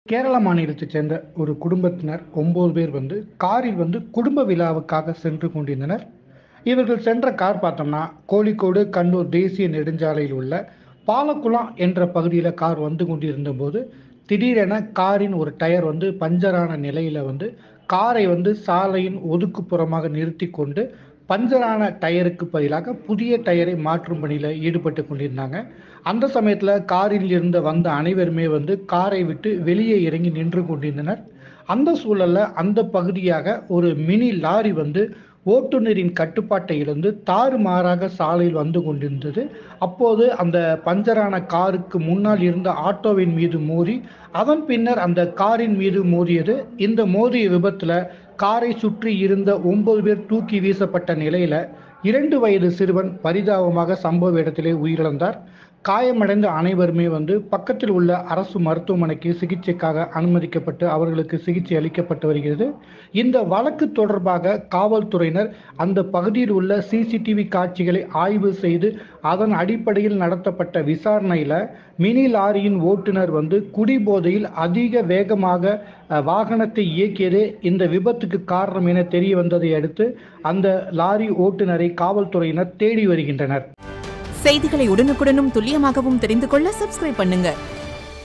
கேரள மாநிலத்தைச் சேர்ந்த ஒரு குடும்பத்தினர் 9 பேர் காரில் குடும்ப விழாவுக்காக சென்று கொண்டிருந்தனர். இவர்கள் சென்ற கார் பார்த்தோம்னா, கோழிக்கோடு கண்ணூர் தேசிய நெடுஞ்சாலையில் உள்ள பாலக்குளம் என்ற பகுதியில் கார் வந்து கொண்டிருந்தபோது, திடீரென காரின் ஒரு டயர் பஞ்சரான நிலையில காரை சாலையின் ஒதுக்குப்புறமாக நிறுத்தி கொண்டு, பஞ்சரான டயருக்கு பதிலாக புதிய டயரை மாற்றும் பணியில ஈடுபட்டு கொண்டிருந்தாங்க. அந்த சமயத்துல காரில் இருந்து வந்த அனைவருமே காரை விட்டு வெளியே இறங்கி நின்று கொண்டிருந்தனர். அந்த சூழல்ல அந்த பகுதியாக ஒரு மினி லாரி ஓட்டுநரின் கட்டுப்பாட்டை இழந்து தாறுமாறாக சாலையில் வந்து கொண்டிருந்தது. அப்போது அந்த பஞ்சரான காருக்கு முன்னால் இருந்த ஆட்டோவின் மீது மோதி, அதன் பின்னர் அந்த காரின் மீது மோதியது. இந்த மோதிய விபத்துல காரை சுற்றி இருந்த 9 பேர் தூக்கி வீசப்பட்ட நிலையில 2 வயது சிறுவன் பரிதாபமாக சம்பவ இடத்திலே உயிரிழந்தார். காயமடைந்த அனைவருமே பக்கத்தில் உள்ள அரசு மருத்துவமனைக்கு சிகிச்சைக்காக அனுமதிக்கப்பட்டு அவர்களுக்கு சிகிச்சை அளிக்கப்பட்டு வருகிறது. இந்த வழக்கு தொடர்பாக காவல்துறையினர் அந்த பகுதியில் உள்ள சிசிடிவி காட்சிகளை ஆய்வு செய்து அதன் அடிப்படையில் நடத்தப்பட்ட விசாரணையில மினி லாரியின் ஓட்டுநர் குடிபோதையில் அதிக வேகமாக வாகனத்தை இயக்கியதே இந்த விபத்துக்கு காரணம் என தெரிய வந்ததை அடுத்து அந்த லாரி ஓட்டுநரை காவல்துறையினர் தேடி வருகின்றனர். செய்திகளை உடனுக்குடனும் துல்லியமாகவும் தெரிந்து கொள்ள சப்ஸ்கிரைப் பண்ணுங்க.